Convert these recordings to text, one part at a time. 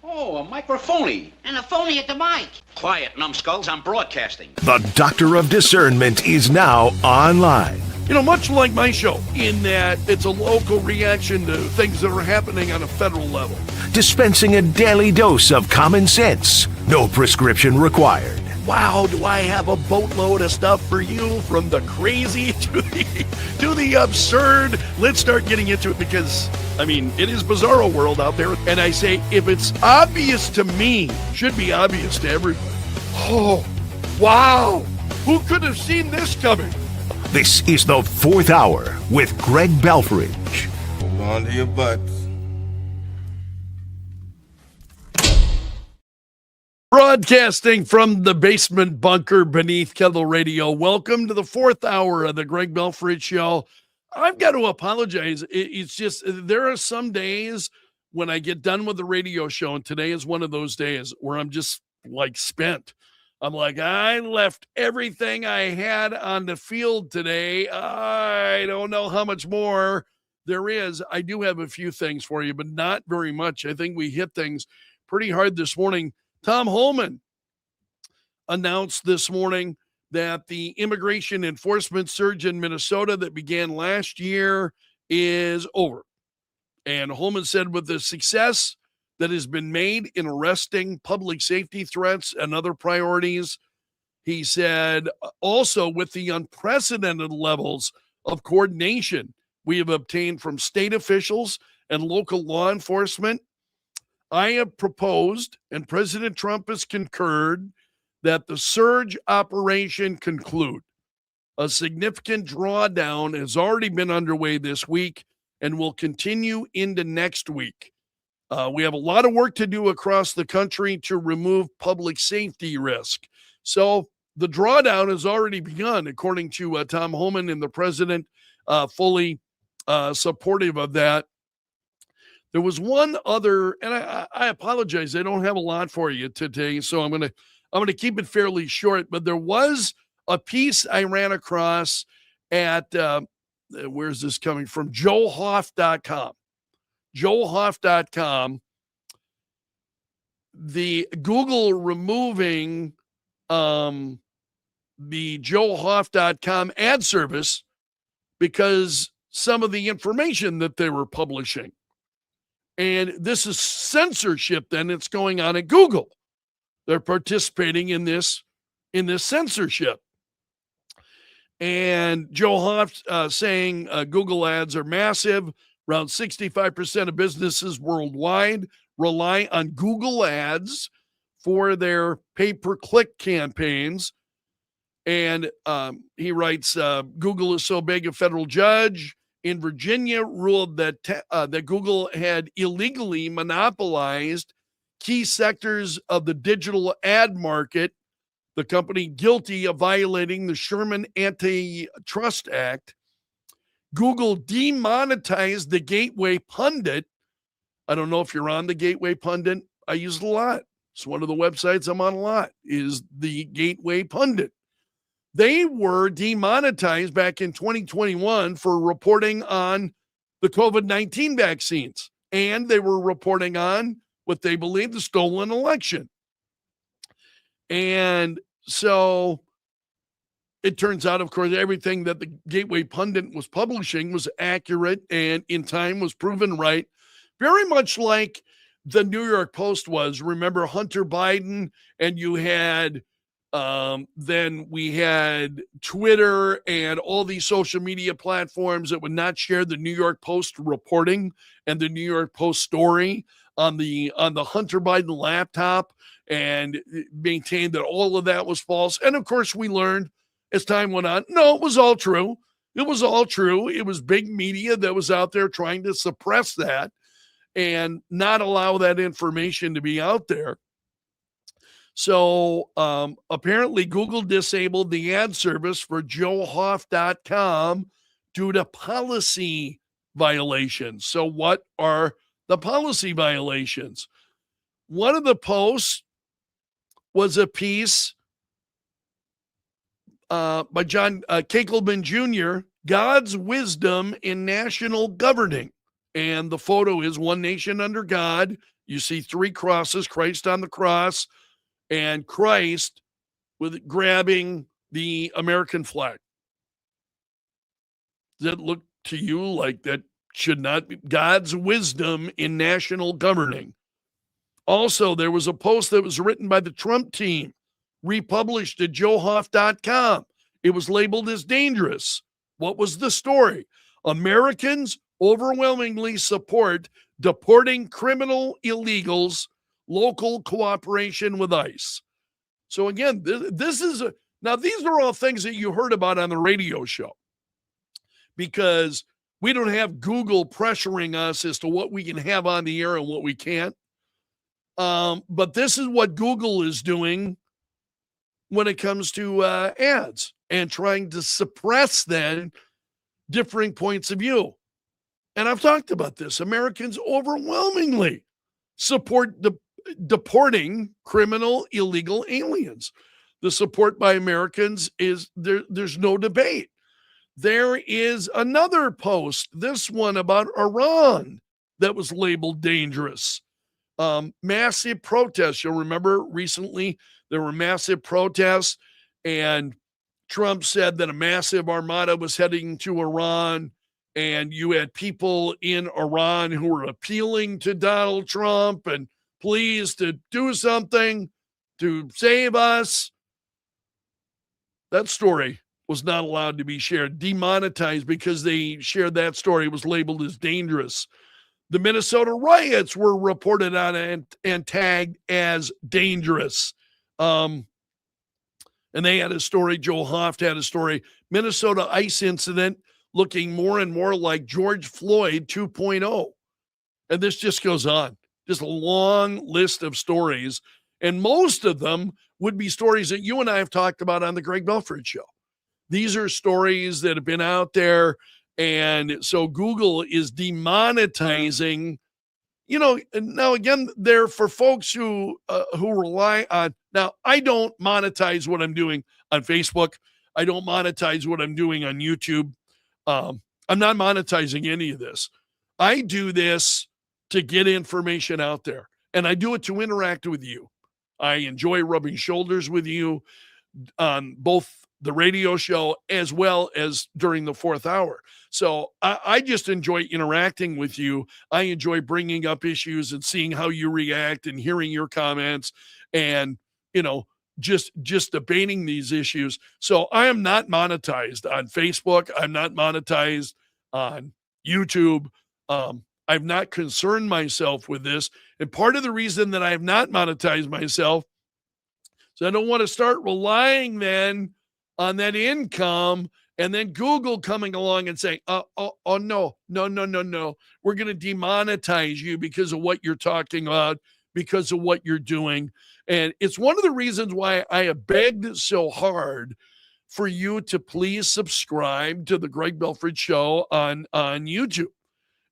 Oh, a microphony. And a phony at the mic. Quiet, numbskulls, I'm broadcasting. The Doctor of Discernment is now online. You know, much like my show, in that it's a local reaction to things that are happening on a federal level. Dispensing a daily dose of common sense. No prescription required. Wow, do I have a boatload of stuff for you, from the crazy to the absurd. Let's start getting into it because, I mean, it is bizarro world out there. And I say, if it's obvious to me, it should be obvious to everybody. Oh, wow. Who could have seen this coming? This is the Fourth Hour with Greg Belfrage. Hold on to your butts. Broadcasting from the basement bunker beneath KELO Radio. Welcome to the Fourth Hour of the Greg Belfrage Show. I've got to apologize. It's just, there are some days when I get done with the radio show, and today is one of those days where I'm just like spent. I'm like, I left everything I had on the field today. I don't know how much more there is. I do have a few things for you, but not very much. I think we hit things pretty hard this morning. Tom Homan announced this morning that the immigration enforcement surge in Minnesota that began last year is over. And Homan said, with the success that has been made in arresting public safety threats and other priorities, he said, also with the unprecedented levels of coordination we have obtained from state officials and local law enforcement, I have proposed, and President Trump has concurred, that the surge operation conclude. A significant drawdown has already been underway this week and will continue into next week. We have a lot of work to do across the country to remove public safety risk. So the drawdown has already begun, according to Tom Homan, and the president fully supportive of that. There was one other, and I apologize, I don't have a lot for you today, so I'm gonna keep it fairly short. But there was a piece I ran across at where's this coming from? JoeHoff.com. JoeHoff.com. The Google removing the JoeHoff.com ad service because some of the information that they were publishing. And this is censorship then it's going on at Google. They're participating in this censorship. And Joe Hoff saying Google ads are massive. Around 65% of businesses worldwide rely on Google ads for their pay-per-click campaigns. And he writes, Google is so big, a federal judge in Virginia ruled that that Google had illegally monopolized key sectors of the digital ad market, the company guilty of violating the Sherman Antitrust Act. Google demonetized the Gateway Pundit. I don't know if you're on the Gateway Pundit. I use it a lot. It's one of the websites I'm on a lot, is the Gateway Pundit. They were demonetized back in 2021 for reporting on the COVID-19 vaccines. And they were reporting on what they believe the stolen election. And so it turns out, of course, everything that the Gateway Pundit was publishing was accurate and in time was proven right. Very much like the New York Post was. Remember Hunter Biden, and you had then we had Twitter and all these social media platforms that would not share the New York Post reporting and the New York Post story on the Hunter Biden laptop, and maintained that all of that was false. And of course, we learned as time went on, no, it was all true. It was all true. It was big media that was out there trying to suppress that and not allow that information to be out there. So apparently Google disabled the ad service for JoeHoff.com due to policy violations. So what are the policy violations? One of the posts was a piece by John Kakelman Jr., God's Wisdom in National Governing. And the photo is one nation under God, You see 3 crosses, Christ on the cross, and Christ with grabbing the American flag. Does that look to you like that should not be God's wisdom in national governing? Also, there was a post that was written by the Trump team, republished at joehoff.com. It was labeled as dangerous. What was the story? Americans overwhelmingly support deporting criminal illegals, local cooperation with ICE. So again, this is now these are all things that you heard about on the radio show, because we don't have Google pressuring us as to what we can have on the air and what we can't. But this is what Google is doing when it comes to ads and trying to suppress then differing points of view. And I've talked about this. Americans overwhelmingly support deporting criminal illegal aliens. The support by Americans is there's no debate. There is another post, this one about Iran, that was labeled dangerous. Massive protests. You'll remember recently there were massive protests, and Trump said that a massive armada was heading to Iran, and you had people in Iran who were appealing to Donald Trump and please to do something to save us. That story was not allowed to be shared, demonetized because they shared that story. It was labeled as dangerous. The Minnesota riots were reported on and tagged as dangerous. And they had a story. Joel Hoft had a story. Minnesota ICE incident looking more and more like George Floyd 2.0. And this just goes on. Just a long list of stories. And most of them would be stories that you and I have talked about on the Greg Belfrage Show. These are stories that have been out there. And so Google is demonetizing, now again, they're for folks who rely on, now I don't monetize what I'm doing on Facebook. I don't monetize what I'm doing on YouTube. I'm not monetizing any of this. I do this to get information out there, and I do it to interact with you. I enjoy rubbing shoulders with you on both the radio show as well as during the fourth hour. So I just enjoy interacting with you. I enjoy bringing up issues and seeing how you react and hearing your comments and, just debating these issues. So I am not monetized on Facebook. I'm not monetized on YouTube. I've not concerned myself with this. And part of the reason that I have not monetized myself is I don't want to start relying then on that income and then Google coming along and saying, no. We're going to demonetize you because of what you're talking about, because of what you're doing. And it's one of the reasons why I have begged so hard for you to please subscribe to the Greg Belfrage Show on YouTube.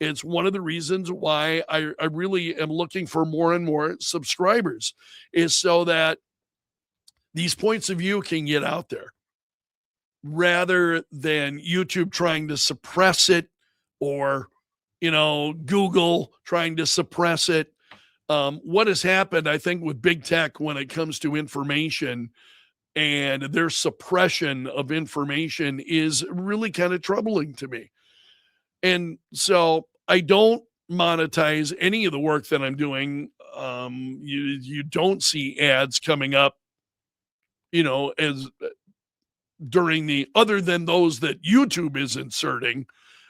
It's one of the reasons why I really am looking for more and more subscribers, is so that these points of view can get out there rather than YouTube trying to suppress it or, Google trying to suppress it. What has happened, I think, with big tech when it comes to information and their suppression of information is really kind of troubling to me. And so I don't monetize any of the work that I'm doing. You don't see ads coming up, as during the, other than those that YouTube is inserting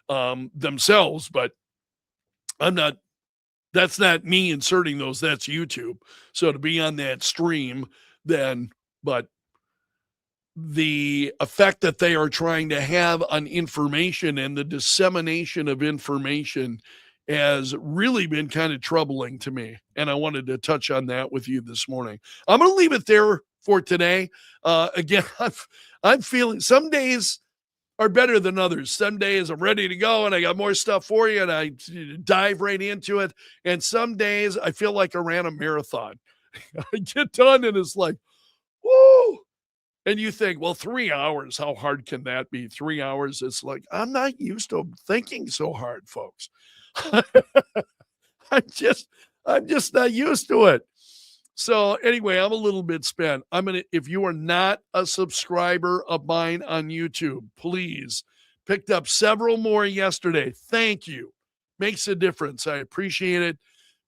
themselves, but that's not me inserting those, that's YouTube. So to be on that stream then, but the effect that they are trying to have on information and the dissemination of information has really been kind of troubling to me. And I wanted to touch on that with you this morning. I'm going to leave it there for today. Again, I'm feeling some days are better than others. Some days I'm ready to go and I got more stuff for you and I dive right into it. And some days I feel like I ran a marathon. I get done and it's like, woo. And you think, well, 3 hours, how hard can that be? 3 hours. It's like, I'm not used to thinking so hard, folks. I'm just not used to it. So anyway, I'm a little bit spent. If you are not a subscriber of mine on YouTube, please, picked up several more yesterday. Thank you. Makes a difference. I appreciate it.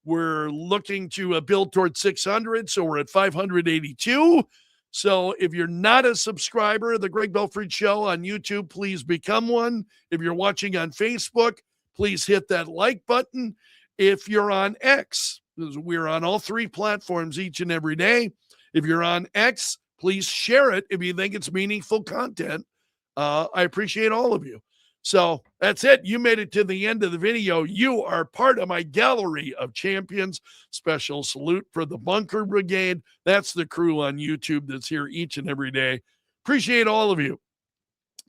We're looking to build towards 600, so we're at 582. So if you're not a subscriber of the Greg Belfrage Show on YouTube, please become one. If you're watching on Facebook, please hit that like button. If you're on X, we're on all three platforms each and every day. If you're on X, please share it if you think it's meaningful content. I appreciate all of you. So that's it. You made it to the end of the video. You are part of my gallery of champions. Special salute for the Bunker Brigade. That's the crew on YouTube that's here each and every day. Appreciate all of you,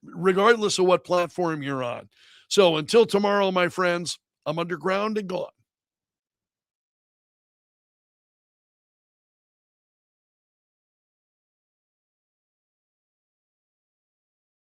regardless of what platform you're on. So until tomorrow, my friends, I'm underground and gone.